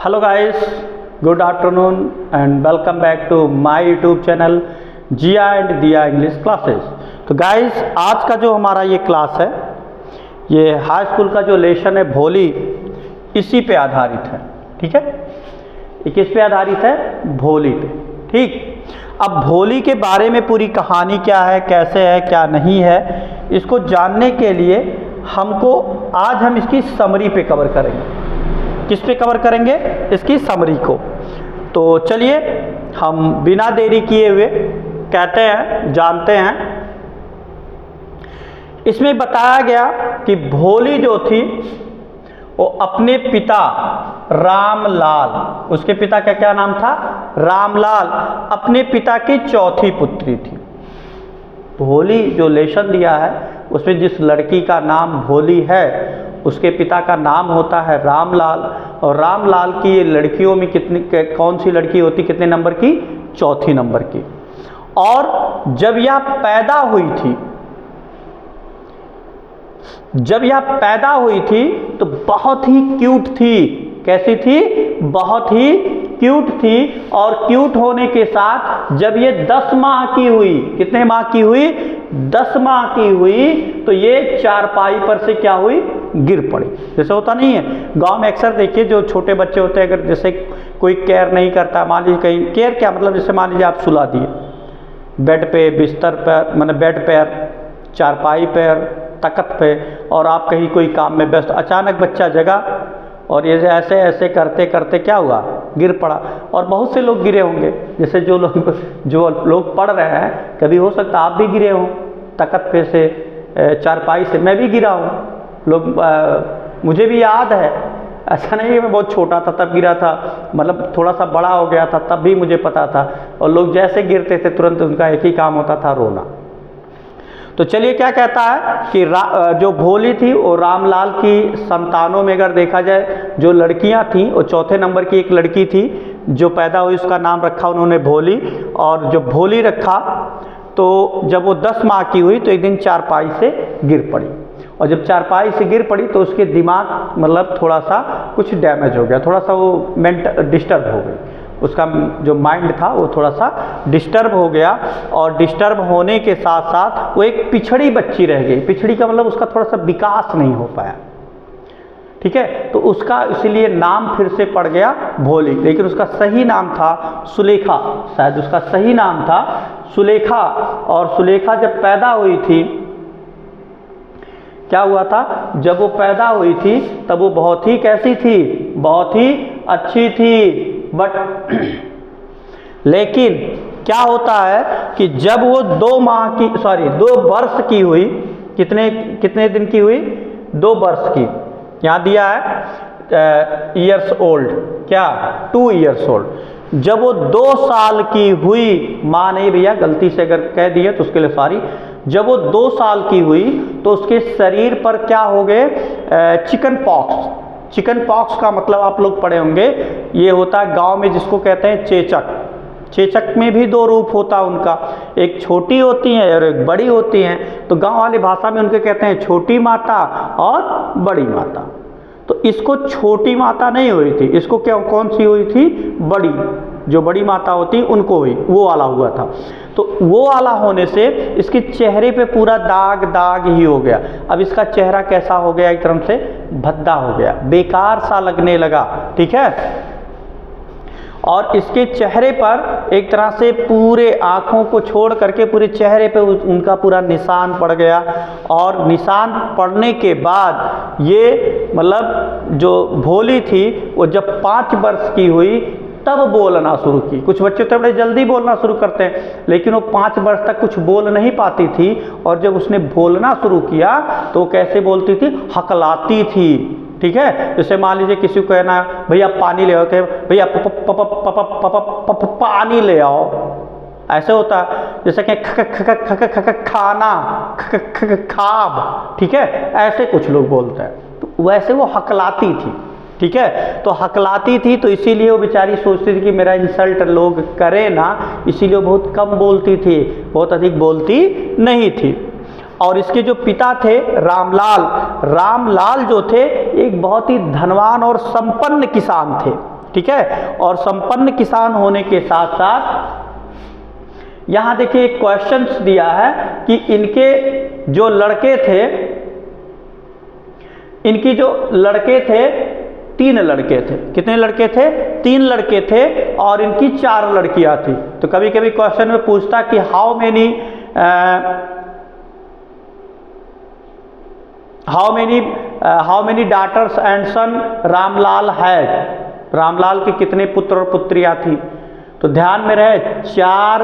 Hello guys, good afternoon and welcome back to my YouTube channel Jiya and Diya English classes. तो guys, आज का जो हमारा ये क्लास है, ये हाई स्कूल का जो लेसन है भोली, इसी पे आधारित है। ठीक है, ये किस पे आधारित है? भोली पे। ठीक, अब भोली के बारे में पूरी कहानी क्या है, कैसे है, क्या नहीं है, इसको जानने के लिए हमको आज हम इसकी समरी पे कवर करेंगे। किस पे कवर करेंगे? इसकी समरी को। तो चलिए हम बिना देरी किए हुए कहते हैं, जानते हैं। इसमें बताया गया कि भोली जो थी वो अपने पिता रामलाल, उसके पिता का क्या नाम था? रामलाल, अपने पिता की चौथी पुत्री थी। भोली जो लेसन दिया है उसमें जिस लड़की का नाम भोली है उसके पिता का नाम होता है रामलाल, और रामलाल की ये लड़कियों में कौन सी लड़की होती, कितने नंबर की? चौथी नंबर की। और जब यह पैदा हुई थी तो बहुत ही क्यूट थी। कैसी थी? बहुत ही क्यूट थी। और क्यूट होने के साथ जब ये 10 माह की हुई, कितने माह की हुई? 10 माह की हुई, तो ये चारपाई पर से क्या हुई? गिर पड़ी। जैसे होता नहीं है गांव में अक्सर, देखिए जो छोटे बच्चे होते हैं, अगर जैसे कोई केयर नहीं करता, मान लीजिए कहीं केयर क्या मतलब, जैसे मान लीजिए आप सुला दिए बेड पे, बिस्तर पर, मतलब बेड पर, चारपाई पर, तख्त पे, और आप कहीं कोई काम में व्यस्त, अचानक बच्चा जगा और ये ऐसे ऐसे करते करते क्या हुआ? गिर पड़ा। और बहुत से लोग गिरे होंगे, जैसे जो लोग पढ़ रहे हैं, कभी हो सकता आप भी गिरे हों तख्त पे से, चारपाई से। मैं भी गिरा हूँ, मुझे भी याद है। ऐसा नहीं है मैं बहुत छोटा था तब गिरा था, मतलब थोड़ा सा बड़ा हो गया था तब भी मुझे पता था। और लोग जैसे गिरते थे तुरंत उनका एक ही काम होता था, रोना। तो चलिए क्या कहता है कि जो भोली थी वो रामलाल की संतानों में अगर देखा जाए, जो लड़कियां थीं, वो चौथे नंबर की एक लड़की थी जो पैदा हुई, उसका नाम रखा उन्होंने भोली। और जो भोली रखा, तो जब वो 10 माह की हुई तो एक दिन चारपाई से गिर पड़ी। और जब चारपाई से गिर पड़ी तो उसके दिमाग मतलब थोड़ा सा कुछ डैमेज हो गया, थोड़ा सा वो डिस्टर्ब हो गई, उसका जो माइंड था वो थोड़ा सा डिस्टर्ब हो गया। और डिस्टर्ब होने के साथ साथ वो एक पिछड़ी बच्ची रह गई। पिछड़ी का मतलब उसका थोड़ा सा विकास नहीं हो पाया। ठीक है, तो उसका इसलिए नाम फिर से पड़ गया भोली, लेकिन उसका सही नाम था सुलेखा। शायद उसका सही नाम था सुलेखा। और सुलेखा जब पैदा हुई थी, क्या हुआ था? जब वो पैदा हुई थी तब वो बहुत ही कैसी थी? बहुत ही अच्छी थी। बट लेकिन क्या होता है कि जब वो 2 वर्ष की हुई, कितने दिन की हुई? 2 वर्ष की। यहाँ दिया है ईयर्स ओल्ड, क्या? 2 ईयर्स ओल्ड। जब वो 2 साल की हुई, माँ नहीं भैया, गलती से अगर कह दिए तो उसके लिए सॉरी। जब वो 2 साल की हुई तो उसके शरीर पर क्या हो गए? Chicken pox. चिकन पॉक्स का मतलब आप लोग पढ़े होंगे, ये होता है गांव में जिसको कहते हैं चेचक। चेचक में भी 2 रूप होता उनका, एक छोटी होती हैं और एक बड़ी होती हैं। तो गांव वाली भाषा में उनके कहते हैं छोटी माता और बड़ी माता। तो इसको छोटी माता नहीं हुई थी, इसको क्या, कौन सी हुई थी? बड़ी, जो बड़ी माता होती उनको हुई, वो वाला हुआ था। तो वो वाला होने से इसके चेहरे पे पूरा दाग दाग ही हो गया। अब इसका चेहरा कैसा हो गया? एक तरह से भद्दा हो गया, बेकार सा लगने लगा। ठीक है, और इसके चेहरे पर एक तरह से पूरे आँखों को छोड़ करके पूरे चेहरे पे उनका पूरा निशान पड़ गया। और निशान पड़ने के बाद ये मतलब जो भोली थी वो जब 5 वर्ष की हुई तब बोलना शुरू की। कुछ बच्चे तो बड़े जल्दी बोलना शुरू करते हैं, लेकिन वो 5 वर्ष तक कुछ बोल नहीं पाती थी। और जब उसने बोलना शुरू किया तो कैसे बोलती थी? हकलाती थी। ठीक है, जैसे मान लीजिए किसी को कहना है भैया पानी ले आओ, भैया पानी ले आओ, ऐसे होता है। जैसे कि खाना, खाब। ठीक है, ऐसे कुछ लोग बोलते हैं, तो वैसे वो हकलाती थी। ठीक है, तो हकलाती थी, तो इसीलिए वो बेचारी सोचती थी कि मेरा इंसल्ट लोग करें ना, इसीलिए वो बहुत कम बोलती थी, बहुत अधिक बोलती नहीं थी। और इसके जो पिता थे रामलाल, रामलाल जो थे एक बहुत ही धनवान और संपन्न किसान थे। ठीक है। और संपन्न किसान होने के साथ साथ यहां देखिए एक क्वेश्चन दिया है कि इनके जो लड़के थे, इनकी जो लड़के थे 3 लड़के थे। कितने लड़के थे? 3 लड़के थे और इनकी 4 लड़कियां थी। तो कभी कभी क्वेश्चन में पूछता कि how many daughters and son Ramlal had, Ramlal के कितने पुत्र और पुत्रियां थी। तो ध्यान में रहे 4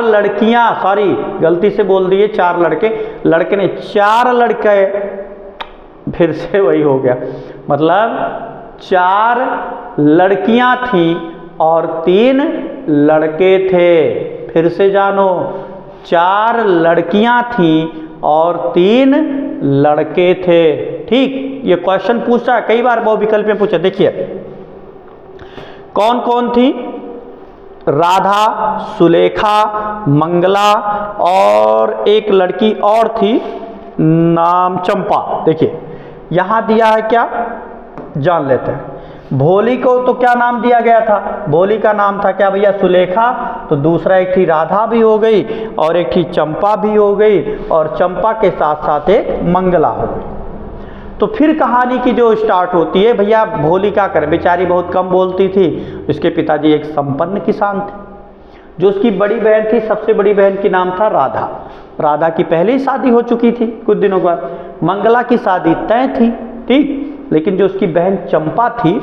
लड़कियां, सॉरी गलती से बोल दिए 4 लड़के, लड़के ने 4 लड़के, फिर से वही हो गया, मतलब 4 लड़कियां थी और 3 लड़के थे। फिर से जानो 4 लड़कियां थी और 3 लड़के थे। ठीक, ये क्वेश्चन पूछा कई बार, बहु विकल्प में पूछा। देखिए कौन कौन थी? राधा, सुलेखा, मंगला और एक लड़की और थी, नाम चंपा। देखिए यहां दिया है क्या, जान लेते हैं। भोली को तो क्या नाम दिया गया था? भोली का नाम था क्या भैया? सुलेखा। तो दूसरा एक थी राधा भी हो गई और एक थी चंपा भी हो गई और चंपा के साथ साथ एक मंगला हो गई। तो फिर कहानी की जो स्टार्ट होती है, भैया भोली क्या करे, बेचारी बहुत कम बोलती थी। उसके पिताजी एक संपन्न किसान थे। जो उसकी बड़ी बहन थी, सबसे बड़ी बहन की नाम था राधा। राधा की पहले ही शादी हो चुकी थी कुछ दिनों बाद। मंगला की शादी तय थी, ठीक, लेकिन जो उसकी बहन चंपा थी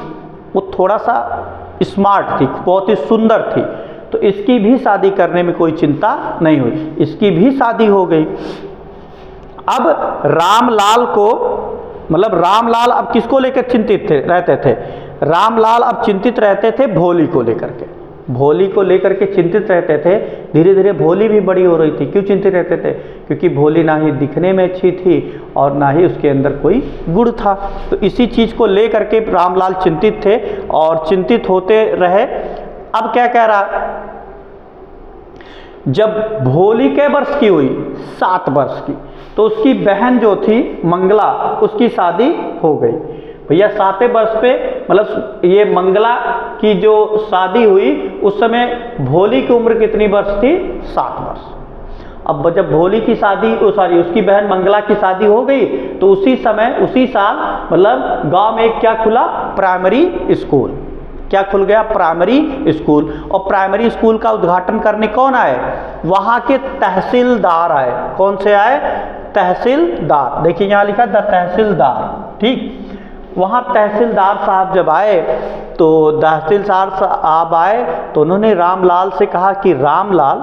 वो थोड़ा सा स्मार्ट थी, बहुत ही सुंदर थी। तो इसकी भी शादी करने में कोई चिंता नहीं हुई, इसकी भी शादी हो गई। अब रामलाल को, मतलब रामलाल अब किसको लेकर चिंतित रहते थे? रामलाल अब चिंतित रहते थे भोली को लेकर के, भोली को लेकर के चिंतित रहते थे। धीरे धीरे भोली भी बड़ी हो रही थी। क्यों चिंतित रहते थे? क्योंकि भोली ना ही दिखने में अच्छी थी और ना ही उसके अंदर कोई गुण था। तो इसी चीज़ को लेकर के रामलाल चिंतित थे और चिंतित होते रहे। अब क्या कह रहा, जब भोली के वर्ष की हुई, 7 वर्ष की, तो उसकी बहन जो थी मंगला, उसकी शादी हो गई। भैया 7वें वर्ष पे, मतलब ये मंगला की जो शादी हुई उस समय भोली की उम्र कितनी वर्ष थी? 7 वर्ष। अब जब भोली की शादी, उसकी बहन मंगला की शादी हो गई तो उसी समय, उसी साल, मतलब गांव में क्या खुला? Primary school. क्या खुल गया? Primary school. और प्राइमरी स्कूल का उद्घाटन करने कौन आए? वहां के तहसीलदार आए। कौन से आए? तहसीलदार। देखिए यहां लिखा द तहसीलदार, ठीक। वहां तहसीलदार साहब जब आए तो तहसीलदार साहब आए तो उन्होंने रामलाल से कहा कि रामलाल,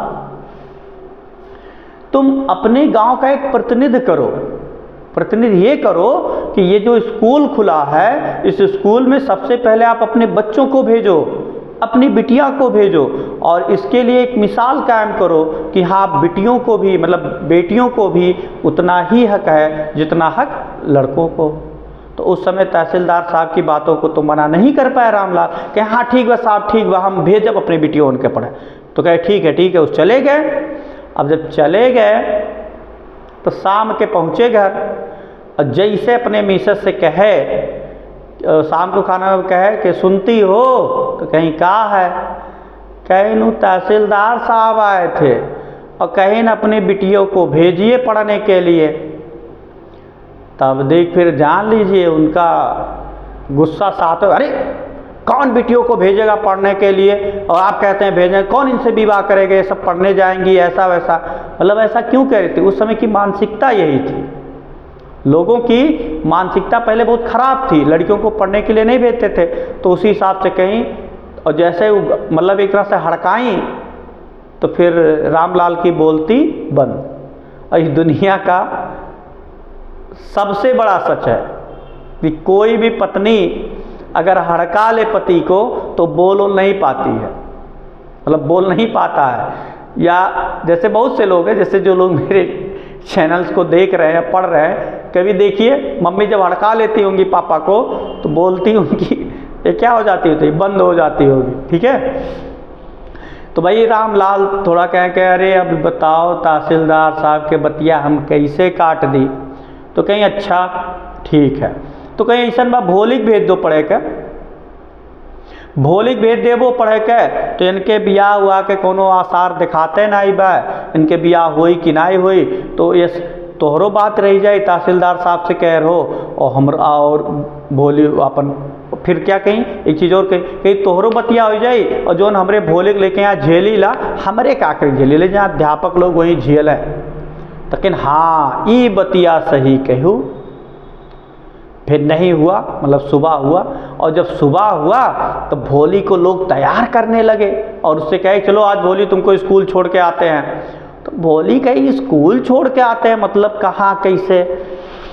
तुम अपने गांव का एक प्रतिनिधि करो। प्रतिनिधि ये करो कि ये जो स्कूल खुला है, इस स्कूल में सबसे पहले आप अपने बच्चों को भेजो, अपनी बिटिया को भेजो और इसके लिए एक मिसाल कायम करो कि हाँ, बिटियों को भी, मतलब बेटियों को भी उतना ही हक है जितना हक लड़कों को। तो उस समय तहसीलदार साहब की बातों को तो मना नहीं कर पाए रामलाल, कहे हाँ ठीक है साहब, ठीक है, हम भेजब अपनी बिटियों उनके पढ़े। तो कहे ठीक है ठीक है, उस चले गए। अब जब चले गए तो शाम के पहुँचे घर और जैसे अपने मिसेस से कहे, शाम को खाना में कहे कि सुनती हो, तो कहीं कहा है, कहीं नु तहसीलदार साहब आए थे और कहीं न अपनी बिटियों को भेजिए पढ़ने के लिए। तब देख फिर जान लीजिए उनका गुस्सा साथ, अरे कौन बिटियों को भेजेगा पढ़ने के लिए, और आप कहते हैं भेजें, कौन इनसे विवाह करेगा, ये सब पढ़ने जाएंगी, ऐसा वैसा। मतलब ऐसा क्यों कह रही थी? उस समय की मानसिकता यही थी। लोगों की मानसिकता पहले बहुत खराब थी, लड़कियों को पढ़ने के लिए नहीं भेजते थे। तो उसी हिसाब से कहीं, और जैसे मतलब एक तरह से हड़काई तो फिर रामलाल की बोलती बंद। और इस दुनिया का सबसे बड़ा सच है कि कोई भी पत्नी अगर हड़का ले पति को तो बोल नहीं पाती है, मतलब बोल नहीं पाता है। या जैसे बहुत से लोग हैं, जैसे जो लोग मेरे चैनल्स को देख रहे हैं, पढ़ रहे हैं, कभी देखिए मम्मी जब हड़का लेती होंगी पापा को तो बोलती उनकी ये क्या हो जाती होती, बंद हो जाती होगी, ठीक है। तो भाई रामलाल थोड़ा कह अरे अब बताओ तहसीलदार साहब के बतिया हम कैसे काट दी। तो कहीं अच्छा ठीक है, तो कहीं ऐसा बा भोली भेज दो पढ़े का, भोली भेज देबो पढ़े के तो इनके बियाह हुआ के कोनो आसार दिखाते नहीं बा, इनके बियाह हुई कि नहीं हुई, तो ये तोहरो बात रह जाए तहसीलदार साहब से कह रहो और हम और भोली अपन फिर क्या कहीं एक चीज़ और कहीं तोहरो बतिया हो जाए और जो हमरे भोले लेके यहाँ झेली ला हमरे का कर झेली ले, जहाँ अध्यापक लोग वहीं झेल है। लेकिन हाँ ई बतिया सही कहूँ। फिर नहीं हुआ, मतलब सुबह हुआ, और जब सुबह हुआ तो भोली को लोग तैयार करने लगे और उससे कहे चलो आज भोली तुमको स्कूल छोड़ के आते हैं। तो भोली कही स्कूल छोड़ के आते हैं मतलब कहाँ कैसे,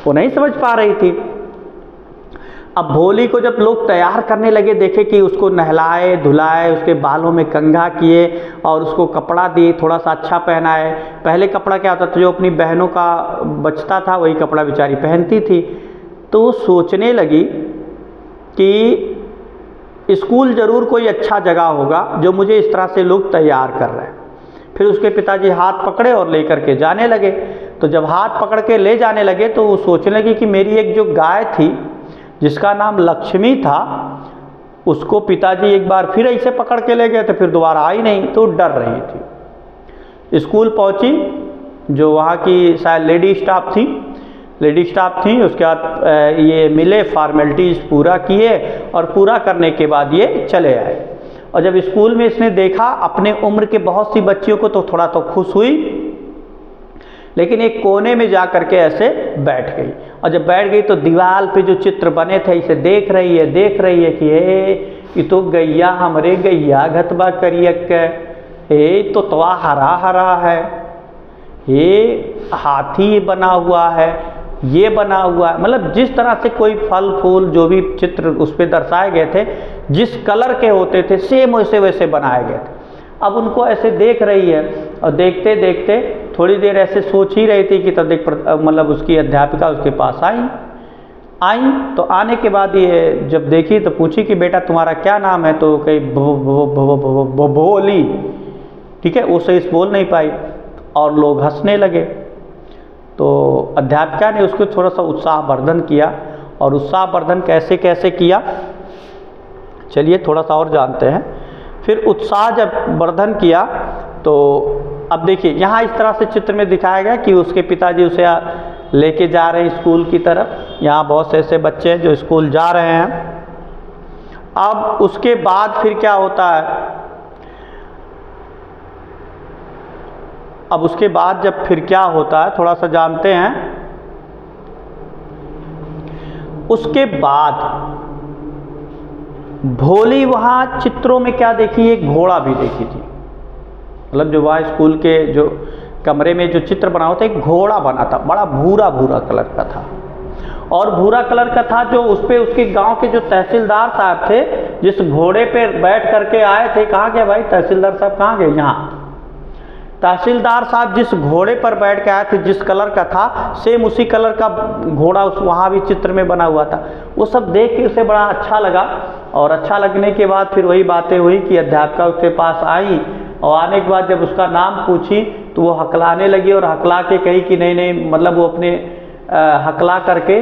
वो नहीं समझ पा रही थी। अब भोली को जब लोग तैयार करने लगे, देखे कि उसको नहलाए धुलाए, उसके बालों में कंघा किए और उसको कपड़ा दिए थोड़ा सा अच्छा पहनाए। पहले कपड़ा क्या होता था, जो अपनी बहनों का बचता था वही कपड़ा बेचारी पहनती थी। तो वो सोचने लगी कि स्कूल ज़रूर कोई अच्छा जगह होगा जो मुझे इस तरह से लोग तैयार कर रहे हैं। फिर उसके पिताजी हाथ पकड़े और लेकर के जाने लगे। तो जब हाथ पकड़ के ले जाने लगे तो वो सोचने लगी कि मेरी एक जो गाय थी जिसका नाम लक्ष्मी था, उसको पिताजी एक बार फिर ऐसे पकड़ के ले गए तो फिर दोबारा आई नहीं, तो डर रही थी। स्कूल पहुंची, जो वहाँ की शायद लेडी स्टाफ थी, उसके बाद ये मिले, फॉर्मेलिटीज़ पूरा किए और पूरा करने के बाद ये चले आए। और जब स्कूल में इसने देखा अपने उम्र के बहुत सी बच्चियों को तो थोड़ा तो खुश हुई, लेकिन एक कोने में जा कर के ऐसे बैठ गई। और जब बैठ गई तो दीवार पे जो चित्र बने थे इसे देख रही है कि ये तो गैया हमरे गैया घतबा करियक, ये तो तवा हरा हरा है, ये हाथी बना हुआ है, ये बना हुआ है। मतलब जिस तरह से कोई फल फूल जो भी चित्र उस पर दर्शाए गए थे, जिस कलर के होते थे सेम वैसे वैसे बनाए गए थे। अब उनको ऐसे देख रही है और देखते देखते थोड़ी देर ऐसे सोच ही रही थी कि तब देख मतलब उसकी अध्यापिका उसके पास आई। तो आने के बाद ये जब देखी तो पूछी कि बेटा तुम्हारा क्या नाम है, तो कही भोली। ठीक है, वो सही बोल नहीं पाई और लोग हंसने लगे। तो अध्यापिका ने उसको थोड़ा सा उत्साहवर्धन किया। और उत्साहवर्धन कैसे कैसे किया, चलिए थोड़ा सा और जानते हैं। फिर उत्साह जब वर्धन किया तो अब देखिए यहाँ इस तरह से चित्र में दिखाया गया कि उसके पिताजी उसे लेके जा रहे हैं स्कूल की तरफ। यहाँ बहुत से ऐसे बच्चे हैं जो स्कूल जा रहे हैं। अब उसके बाद फिर क्या होता है, अब उसके बाद जब फिर क्या होता है थोड़ा सा जानते हैं। उसके बाद भोली वहाँ चित्रों में क्या देखी, एक घोड़ा भी देखी थी। मतलब जो वहाँ स्कूल के जो कमरे में जो चित्र बना हुआ था, एक घोड़ा बना था, बड़ा भूरा भूरा कलर का था। और भूरा कलर का था जो उस पर उसके गांव के जो तहसीलदार साहब थे, जिस घोड़े पे बैठ करके आए थे। कहाँ गए भाई तहसीलदार साहब, कहाँ गए? यहाँ तहसीलदार साहब जिस घोड़े पर बैठ के आए थे, जिस कलर का था सेम उसी कलर का घोड़ा उस वहाँ भी चित्र में बना हुआ था। वो सब देख के उसे बड़ा अच्छा लगा। और अच्छा लगने के बाद फिर वही बातें हुई कि अध्यापिका उसके पास आई और आने के बाद जब उसका नाम पूछी तो वो हकलाने लगी और हकला के कही कि नहीं, मतलब वो अपने हकला करके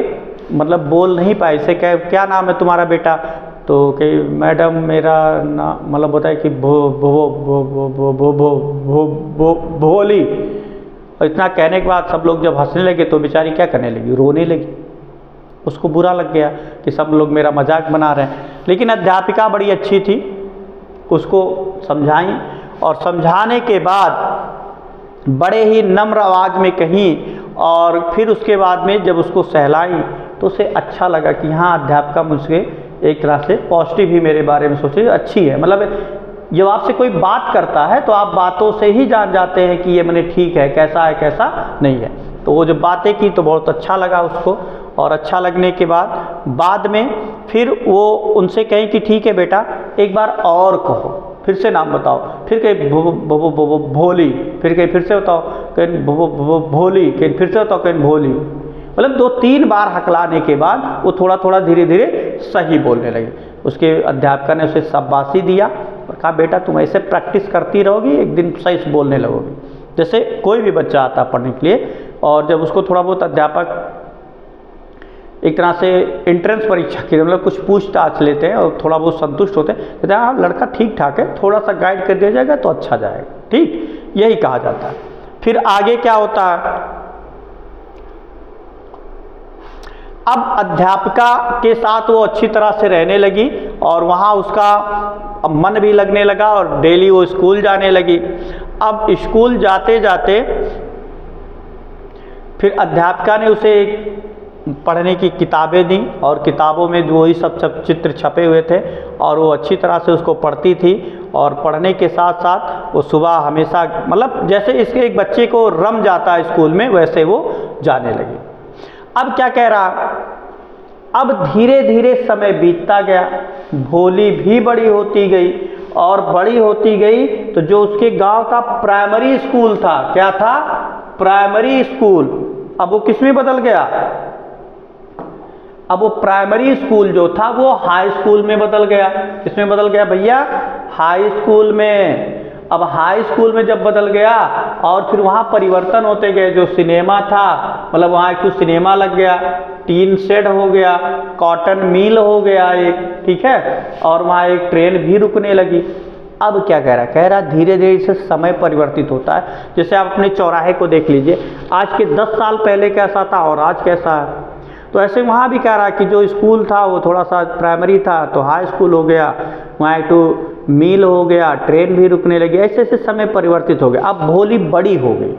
मतलब बोल नहीं पाए। इसे कहे क्या नाम है तुम्हारा बेटा, तो कही मैडम मेरा नाम, मतलब बताए कि भोली। और इतना कहने के बाद सब लोग जब हंसने लगे तो बेचारी क्या करने लगी, रोने लगी। उसको बुरा लग गया कि सब लोग मेरा मजाक बना रहे हैं। लेकिन अध्यापिका बड़ी अच्छी थी, उसको समझाई और समझाने के बाद बड़े ही नम्र आवाज़ में कहीं। और फिर उसके बाद में जब उसको सहलाई तो उसे अच्छा लगा कि हाँ अध्यापिका मुझसे एक तरह से पॉजिटिव ही मेरे बारे में सोचे, अच्छी है। मतलब जब आपसे कोई बात करता है तो आप बातों से ही जान जाते हैं कि ये मैंने ठीक है, कैसा है कैसा नहीं है। तो वो जब बातें की तो बहुत अच्छा लगा उसको। और अच्छा लगने के बाद में फिर वो उनसे कहें कि ठीक है बेटा एक बार और कहो, फिर से नाम बताओ। फिर कहीं भोली, फिर कहीं फिर से बताओ, कहीं भोली, कहीं फिर से बताओ, कहीं भोली। मतलब 2-3 बार हकलाने के बाद वो थोड़ा थोड़ा धीरे धीरे सही बोलने लगे। उसके अध्यापिका ने उसे शाबाशी दिया और कहा बेटा तुम ऐसे प्रैक्टिस करती रहोगी, एक दिन सही से बोलने लगोगी। जैसे कोई भी बच्चा आता पढ़ने के लिए। और जब उसको थोड़ा बहुत अध्यापक एक तरह से एंट्रेंस परीक्षा की, मतलब कुछ पूछताछ लेते हैं और थोड़ा बहुत संतुष्ट होते हैं, कहते हैं हाँ लड़का ठीक ठाक है, थोड़ा सा गाइड कर दिया जाएगा तो अच्छा जाएगा, ठीक, यही कहा जाता है। फिर आगे क्या होता है, अब अध्यापिका के साथ वो अच्छी तरह से रहने लगी और वहाँ उसका मन भी लगने लगा और डेली वो स्कूल जाने लगी। अब स्कूल जाते जाते फिर अध्यापिका ने उसे पढ़ने की किताबें दी और किताबों में जो वही सब चित्र छपे हुए थे और वो अच्छी तरह से उसको पढ़ती थी और पढ़ने के साथ साथ वो सुबह हमेशा, मतलब जैसे इसके एक बच्चे को रम जाता है स्कूल में, वैसे वो जाने लगी। अब क्या कह रहा, अब धीरे धीरे समय बीतता गया, भोली भी बड़ी होती गई और बड़ी होती गई तो जो उसके गांव का प्राइमरी स्कूल था, क्या था, प्राइमरी स्कूल, अब वो किस में बदल गया, अब वो प्राइमरी स्कूल जो था वो हाई स्कूल में बदल गया। किसमें बदल गया भैया, हाई स्कूल में। अब हाई स्कूल में जब बदल गया और फिर वहाँ परिवर्तन होते गए, जो सिनेमा था, मतलब वहाँ एक सिनेमा लग गया, टीन शेड हो गया, कॉटन मिल हो गया एक, ठीक है, और वहाँ एक ट्रेन भी रुकने लगी। अब क्या कह रहा धीरे धीरे से समय परिवर्तित होता है। जैसे आप अपने चौराहे को देख लीजिए, आज के 10 साल पहले कैसा था और आज कैसा है, तो ऐसे वहाँ भी कह रहा कि जो स्कूल था वो थोड़ा सा प्राइमरी था तो हाई स्कूल हो गया, वहाँ एक मिल हो गया, ट्रेन भी रुकने लगी, ऐसे ऐसे समय परिवर्तित हो गया। अब भोली बड़ी हो गई,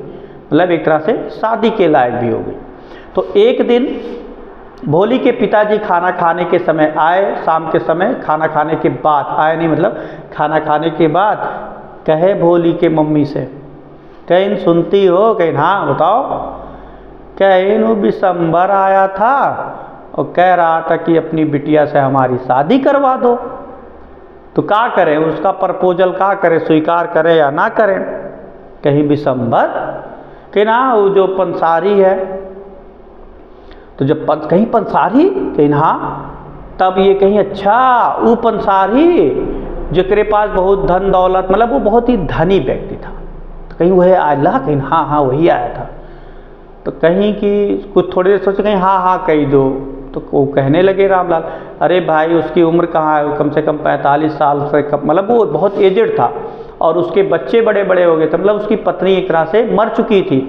मतलब एक तरह से शादी के लायक भी हो गई। तो एक दिन भोली के पिताजी खाना खाने के समय आए, शाम के समय खाना खाने के बाद आए, नहीं मतलब खाना खाने के बाद, कहे भोली के मम्मी से, कहीं सुनती हो, कहीं हाँ बताओ, कहीं वो बिशंबर आया था और कह रहा था कि अपनी बिटिया से हमारी शादी करवा दो, तो क्या करें, उसका प्रपोजल क्या करें, स्वीकार करें या ना करें। कहीं बिशंबर, कहीं ना वो जो पंसारी है, तो जब कहीं पंसारी, कहीं हाँ, तब ये कहीं अच्छा वो पंसारी जिसके पास बहुत धन दौलत, मतलब वो बहुत ही धनी व्यक्ति था, तो कहीं वह आया, कहीं हाँ हाँ वही आया था। तो कहीं कि कुछ थोड़ी देर सोचे, कहीं हाँ हाँ कही दो, तो वो कहने लगे रामलाल, अरे भाई उसकी उम्र कहाँ है, कम से कम 45 साल से कम, मतलब वो बहुत एजेड था और उसके बच्चे बड़े बड़े हो गए थे, मतलब उसकी पत्नी एक तरह से मर चुकी थी।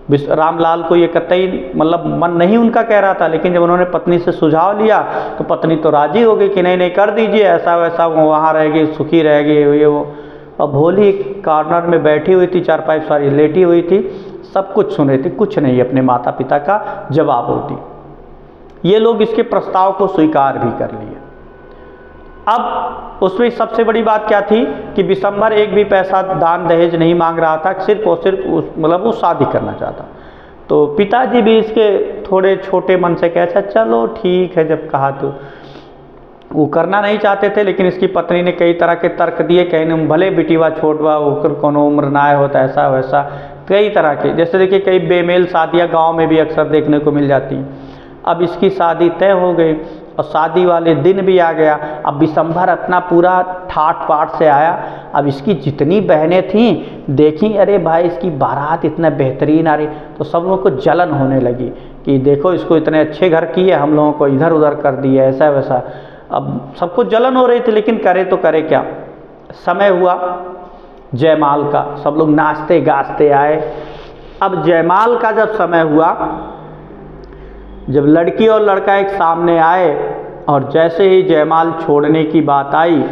रामलाल को ये कतई मतलब मन नहीं उनका कह रहा था, लेकिन जब उन्होंने पत्नी से सुझाव लिया तो पत्नी तो राजी हो गई कि नहीं नहीं कर दीजिए, ऐसा वैसा, वो वहाँ रहेगी, सुखी रहेगी, ये वो। अब भोली कॉर्नर में बैठी हुई थी, चारपाई सारी लेटी हुई थी, सब कुछ सुन रही थी, कुछ नहीं अपने माता पिता का जवाब होती। ये लोग इसके प्रस्ताव को स्वीकार भी कर लिए। अब उसमें सबसे बड़ी बात क्या थी कि बिशंबर एक भी पैसा दान दहेज नहीं मांग रहा था, सिर्फ और सिर्फ मतलब वो शादी करना चाहता। तो पिताजी भी इसके थोड़े छोटे मन से कहे, चलो ठीक है, जब कहा तो वो करना नहीं चाहते थे, लेकिन इसकी पत्नी ने कई तरह के तर्क दिए, कहीं भले बिटिवा छोटवा होकर कोनो उम्र ना होता, ऐसा वैसा कई तरह के। जैसे देखिए कई बेमेल शादियाँ गांव में भी अक्सर देखने को मिल जाती। अब इसकी शादी तय हो गई और शादी वाले दिन भी आ गया। अब बिशंबर अपना पूरा ठाट पाट से आया। अब इसकी जितनी बहनें थीं देखी, अरे भाई इसकी बारात इतना बेहतरीन आ रही, तो सब लोगों को जलन होने लगी कि देखो इसको इतने अच्छे घर की है, हम लोगों को इधर उधर कर दिया, ऐसा वैसा। अब सबको जलन हो रही थी, लेकिन करे तो करे क्या। समय हुआ जयमाल का, सब लोग नाचते गाजते आए। अब जयमाल का जब समय हुआ, जब लड़की और लड़का एक सामने आए और जैसे ही जयमाल छोड़ने की बात आई,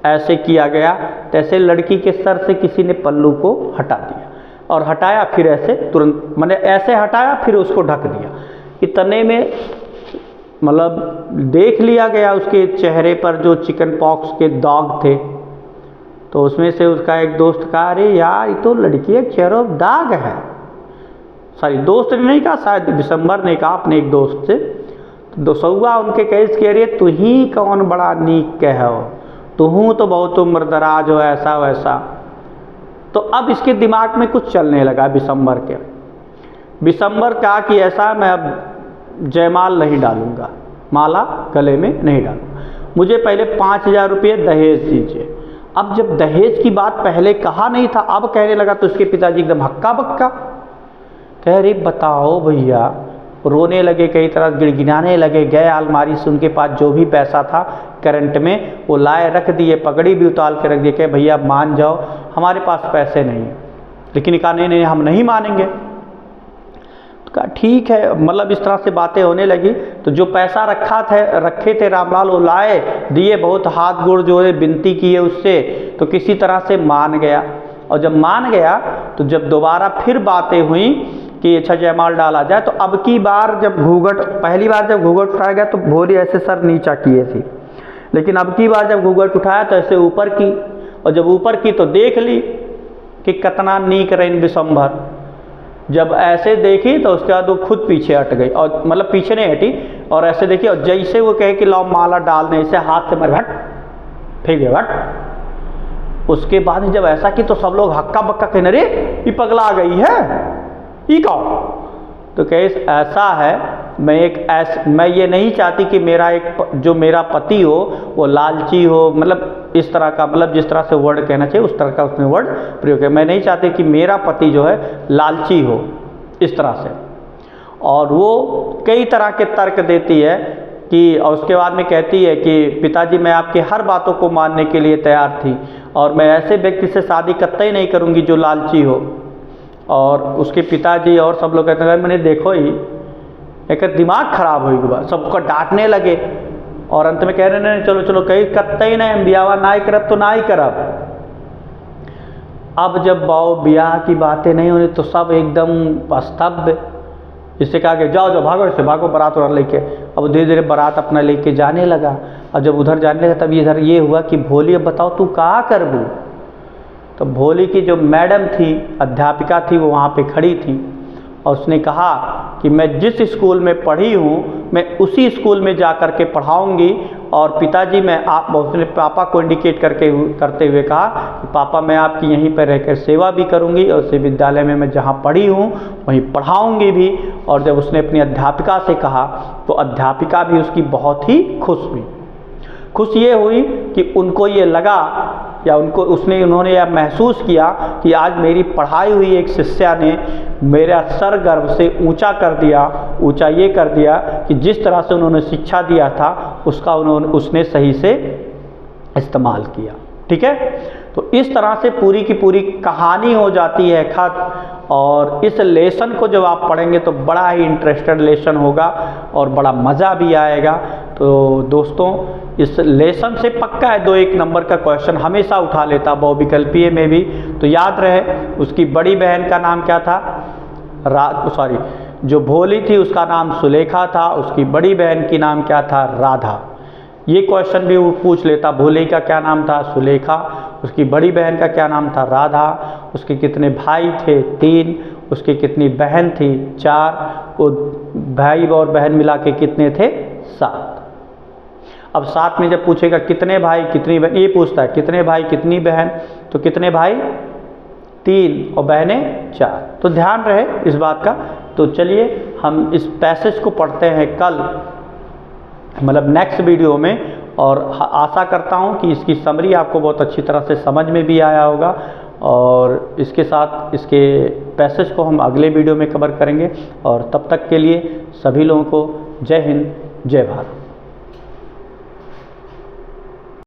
ऐसे किया गया तैसे लड़की के सर से किसी ने पल्लू को हटा दिया और हटाया, फिर ऐसे तुरंत मैंने ऐसे हटाया, फिर उसको ढक दिया। इतने में मतलब देख लिया गया उसके चेहरे पर जो चिकन पॉक्स के दाग थे। तो उसमें से उसका एक दोस्त कहा, अरे यार ये तो लड़की के चेहरे पर दाग है। सॉरी, दोस्त ने नहीं कहा, शायद बिशंबर ने कहा अपने एक दोस्त से। तो दोसौआ उनके केस कह रही, तू ही कौन बड़ा नीक कहो, तू तो बहुत उम्र दराज हो, ऐसा वैसा। तो अब इसके दिमाग में कुछ चलने लगा बिशंबर के। बिशंबर कहा कि ऐसा, मैं अब जयमाल नहीं डालूंगा, माला गले में नहीं डालूंगा, मुझे पहले 5000 रुपये दहेज दीजिए। अब जब दहेज की बात पहले कहा नहीं था, अब कहने लगा, तो उसके पिताजी एकदम हक्का बक्का कह रही, बताओ भैया रोने लगे, कई तरह गिड़गिड़ाने लगे, गए अलमारी से उनके पास जो भी पैसा था करंट में वो लाए, रख दिए, पगड़ी भी उतार के रख दिए, कहे भैया मान जाओ हमारे पास पैसे नहीं है। लेकिन कहा नहीं नहीं हम नहीं मानेंगे। तो कहा ठीक है, मतलब इस तरह से बातें होने लगी। तो जो पैसा रखे थे रामलाल वो लाए, दिए, बहुत हाथ गोड़ जो है विनती किए उससे, तो किसी तरह से मान गया। और जब मान गया तो जब दोबारा फिर बातें हुई कि अच्छा जयमाल डाला जाए, तो अब की बार जब घूंघट, पहली बार जब घूंघट उठाया गया तो भोली ऐसे सर नीचा किए थी, लेकिन अब की बार जब घूंघट उठाया तो ऐसे ऊपर की, और जब ऊपर की तो देख ली कि कितना नीक रैन विशंभर। जब ऐसे देखी तो उसके बाद वो खुद पीछे हट गई, और मतलब पीछे नहीं हटी, और ऐसे देखी, और जैसे वो कहे कि लाओ माला डालने, ऐसे हाथ से मर हट फेंक दे हट। उसके बाद जब ऐसा की तो सब लोग हक्का बक्का कहने, रे ये पगला गई है, ये कहो। तो कहे ऐसा है, मैं ये नहीं चाहती कि जो मेरा पति हो वो लालची हो, मतलब इस तरह का, मतलब जिस तरह से वर्ड कहना चाहिए उस तरह का उसने वर्ड प्रयोग किया। मैं नहीं चाहती कि मेरा पति जो है लालची हो इस तरह से। और वो कई तरह के तर्क देती है कि, और उसके बाद में कहती है कि पिताजी मैं आपकी हर बातों को मानने के लिए तैयार थी, और मैं ऐसे व्यक्ति से शादी कतई नहीं करूँगी जो लालची हो। और उसके पिताजी और सब लोग कहते हैं मैंने देखो ही एक दिमाग खराब हो गया, सबको डांटने लगे, और अंत में कह रहे नहीं चलो चलो कहीं कतई नहीं, हम ब्याह ना ही करब तो ना ही करब। अब जब ब्याह की बातें नहीं होनी तो सब एकदम स्तब्ध। इससे कहा कि जाओ जाओ भागो, इससे भागो बारात उधर लेके। अब धीरे धीरे बारात अपना लेके जाने लगा, और जब उधर जाने लगा तब इधर ये हुआ कि भोली अब बताओ तू कहाँ करबू। तो भोली की जो मैडम थी, अध्यापिका थी, वो वहाँ पे खड़ी थी, और उसने कहा कि मैं जिस स्कूल में पढ़ी हूँ मैं उसी स्कूल में जा कर के पढ़ाऊँगी। और पिताजी उसने पापा को इंडिकेट करते हुए कहा कि पापा मैं आपकी यहीं पर रहकर सेवा भी करूँगी, और उसी विद्यालय में मैं जहाँ पढ़ी हूँ वहीं पढ़ाऊँगी भी। और जब उसने अपनी अध्यापिका से कहा तो अध्यापिका भी उसकी बहुत ही खुश हुई। खुश ये हुई कि उनको ये लगा, या उन्होंने यह महसूस किया कि आज मेरी पढ़ाई हुई एक शिष्या ने मेरा सर गर्व से ऊंचा कर दिया, ऊंचा ये कर दिया कि जिस तरह से उन्होंने शिक्षा दिया था उसका उसने सही से इस्तेमाल किया। ठीक है, तो इस तरह से पूरी की पूरी कहानी हो जाती है खत्म। और इस लेसन को जब आप पढ़ेंगे तो बड़ा ही इंटरेस्टेड लेसन होगा और बड़ा मज़ा भी आएगा। तो दोस्तों इस लेसन से पक्का है 2-1 नंबर का क्वेश्चन हमेशा उठा लेता बहुविकल्पीय में भी। तो याद रहे उसकी बड़ी बहन का नाम क्या था, जो भोली थी उसका नाम सुलेखा था, उसकी बड़ी बहन की नाम क्या था, राधा। ये क्वेश्चन भी वो पूछ लेता, भोली का क्या नाम था, सुलेखा, उसकी बड़ी बहन का क्या नाम था, राधा, उसके कितने भाई थे, 3, उसकी कितनी बहन थी, 4, वो भाई और बहन मिला के कितने थे, 7। अब 7 में जब पूछेगा कितने भाई कितनी बहन, ये पूछता है कितने भाई कितनी बहन, तो कितने भाई 3 और बहनें 4। तो ध्यान रहे इस बात का। तो चलिए हम इस पैसेज को पढ़ते हैं कल, मतलब नेक्स्ट वीडियो में, और आशा करता हूं कि इसकी समरी आपको बहुत अच्छी तरह से समझ में भी आया होगा। और इसके साथ इसके पैसेज को हम अगले वीडियो में कवर करेंगे। और तब तक के लिए सभी लोगों को जय हिंद, जय भारत।